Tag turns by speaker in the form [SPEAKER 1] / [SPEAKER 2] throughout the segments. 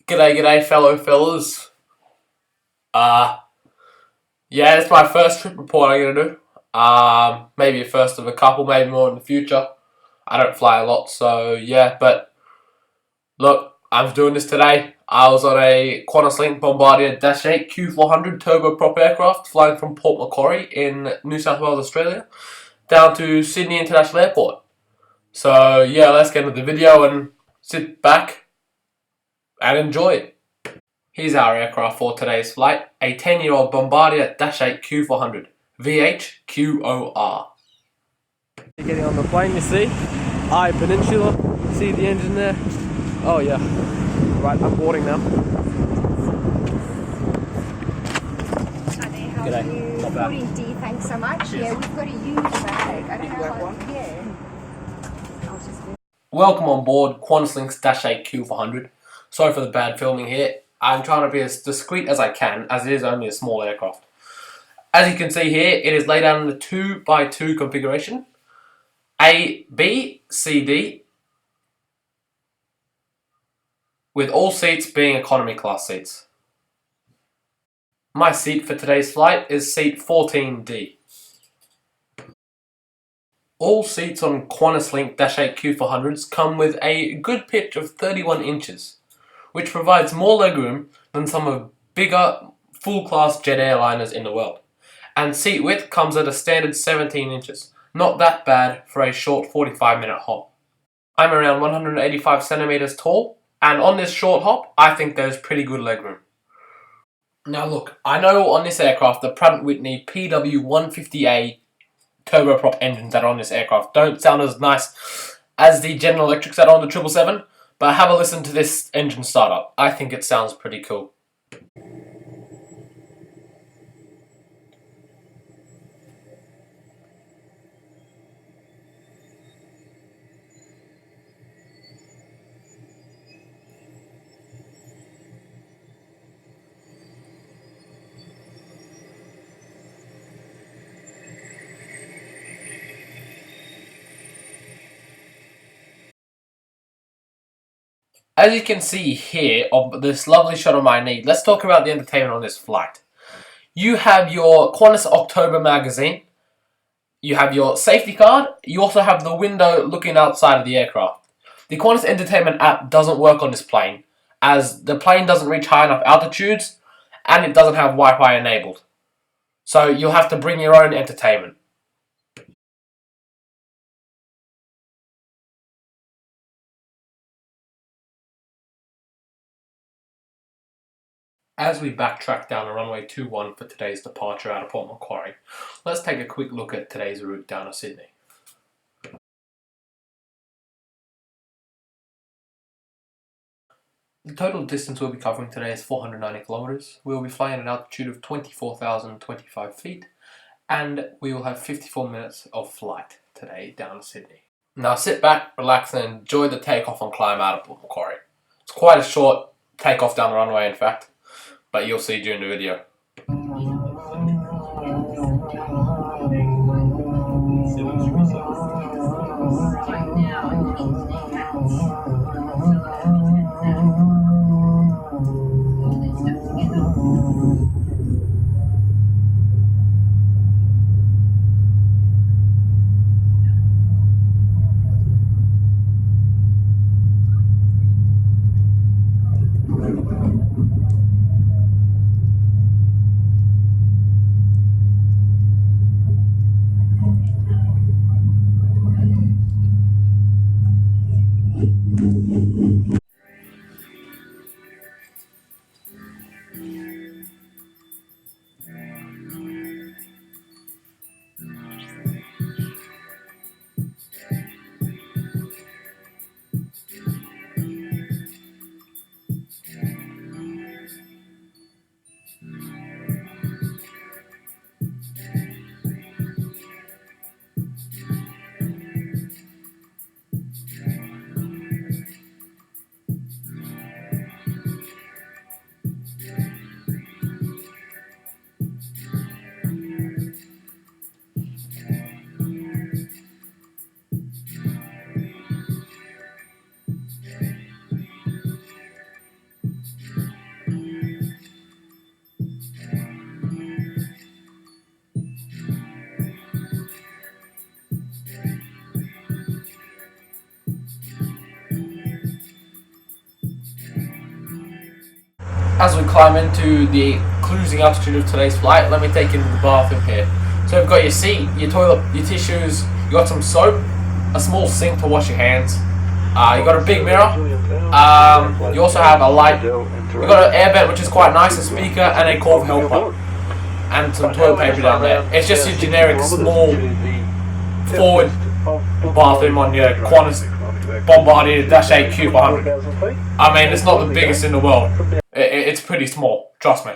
[SPEAKER 1] G'day fellow fellas. Yeah, it's my first trip report I'm gonna do. Maybe a first of a couple, maybe more in the future. I don't fly a lot, so yeah, but look, I'm doing this today. I was on a Qantaslink Bombardier Dash-8 Q400 turboprop aircraft flying from Port Macquarie in New South Wales, Australia, down to Sydney International Airport. So yeah, let's get into the video and sit back and enjoy it. Here's our aircraft for today's flight, a 10-year-old Bombardier Dash-8 Q400, VHQOR. Getting on the plane, you see, I Peninsula, see the engine there? Oh yeah, right, I'm boarding now.
[SPEAKER 2] Hi there, how are you?
[SPEAKER 1] Not bad.
[SPEAKER 2] Good indeed, thanks so much. Yeah, we've got a huge bag. I don't know what, yeah. I'll just do.
[SPEAKER 1] Welcome on board Qantaslink's Dash-8 Q400. Sorry for the bad filming here. I'm trying to be as discreet as I can, as it is only a small aircraft. As you can see here, it is laid out in the 2x2 configuration. A, B, C, D, with all seats being economy class seats. My seat for today's flight is seat 14D. All seats on Qantaslink Dash-8 Q400s come with a good pitch of 31 inches, which provides more legroom than some of bigger full-class jet airliners in the world. And seat width comes at a standard 17 inches. Not that bad for a short 45-minute hop. I'm around 185 centimeters tall, and on this short hop, I think there's pretty good legroom. Now look, I know on this aircraft the Pratt & Whitney PW150A turboprop engines that are on this aircraft don't sound as nice as the General Electrics that are on the 777, but have a listen to this engine startup. I think it sounds pretty cool. As you can see here of this lovely shot of my knee, let's talk about the entertainment on this flight. You have your Qantas October magazine, you have your safety card, you also have the window looking outside of the aircraft. The Qantas Entertainment app doesn't work on this plane, as the plane doesn't reach high enough altitudes and it doesn't have Wi-Fi enabled. So you'll have to bring your own entertainment. As we backtrack down the runway 21 for today's departure out of Port Macquarie, let's take a quick look at today's route down to Sydney. The total distance we'll be covering today is 490 kilometres. We will be flying at an altitude of 24,025 feet, and we will have 54 minutes of flight today down to Sydney. Now sit back, relax, and enjoy the takeoff and climb out of Port Macquarie. It's quite a short takeoff down the runway, in fact, but you'll see during the video. As we climb into the cruising altitude of today's flight, let me take you into the bathroom here. So you've got your seat, your toilet, your tissues, you got some soap, a small sink to wash your hands. You got a big mirror. You also have a light. You got an air vent, which is quite nice, a speaker, and a call for helper, and some toilet paper down there. It's just your generic small forward bathroom on your Qantas Bombardier Dash-8 Q400. I mean, it's not the biggest in the world. It's pretty small, trust me.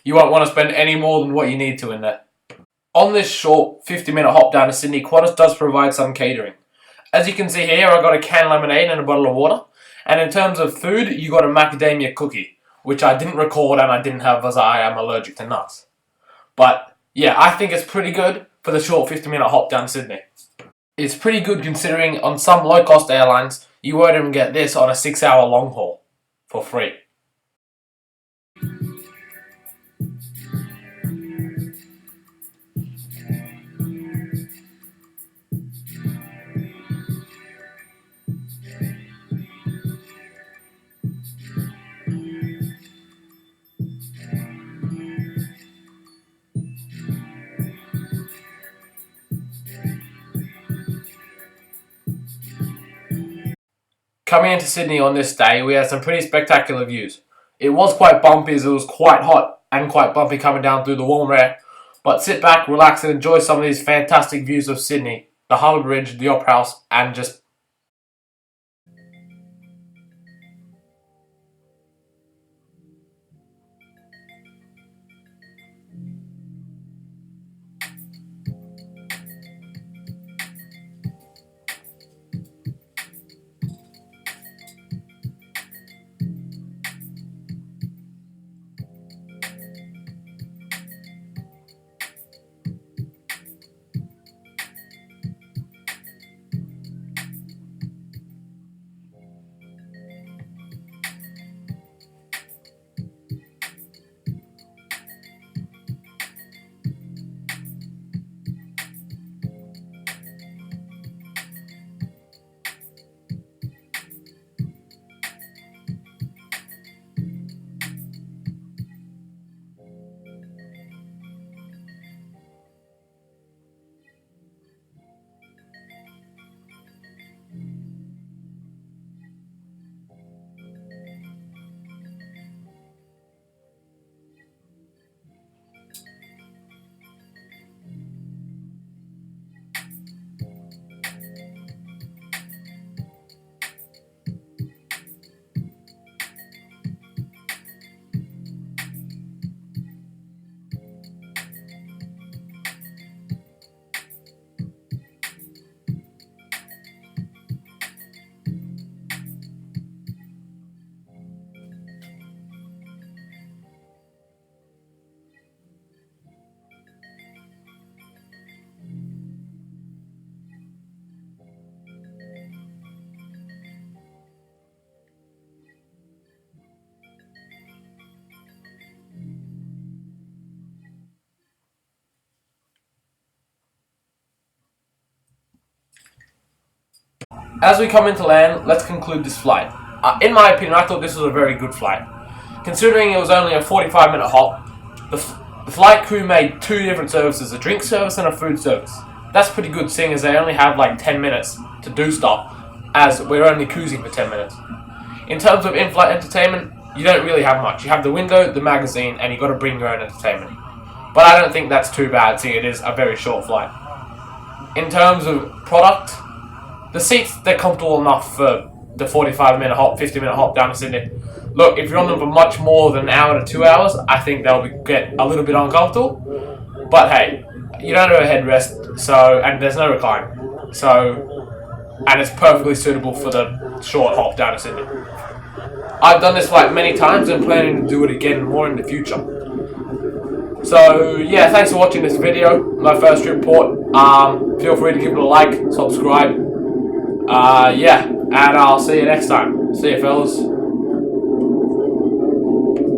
[SPEAKER 1] You won't want to spend any more than what you need to in there. On this short 50-minute hop down to Sydney, Qantas does provide some catering. As you can see here, I got a canned lemonade and a bottle of water. And in terms of food, you got a macadamia cookie, which I didn't record and I didn't have as I am allergic to nuts. But yeah, I think it's pretty good for the short 50-minute hop down to Sydney. It's pretty good considering on some low-cost airlines, you won't even get this on a 6-hour long haul for free. Coming into Sydney on this day, we had some pretty spectacular views. It was quite bumpy as it was quite hot and quite bumpy coming down through the warm air. But sit back, relax and enjoy some of these fantastic views of Sydney, the Harbour Bridge, the Opera House, and just... As we come into land, let's conclude this flight. In my opinion, I thought this was a very good flight. Considering it was only a 45-minute hop, the flight crew made 2 different services, a drink service and a food service. That's pretty good, seeing as they only have like 10 minutes to do stuff, as we're only cruising for 10 minutes. In terms of in-flight entertainment, you don't really have much. You have the window, the magazine, and you've got to bring your own entertainment. But I don't think that's too bad, seeing it is a very short flight. In terms of product, the seats, they're comfortable enough for the 45-minute hop, 50-minute hop down to Sydney. Look, if you're on them for much more than an hour to 2 hours, I think they'll get a little bit uncomfortable. But hey, you don't have a headrest, so, and there's no recline. So, and it's perfectly suitable for the short hop down to Sydney. I've done this flight many times and planning to do it again more in the future. So yeah, thanks for watching this video, my first trip port. Feel free to give it a like, subscribe. Yeah, and I'll see you next time. See you fellas.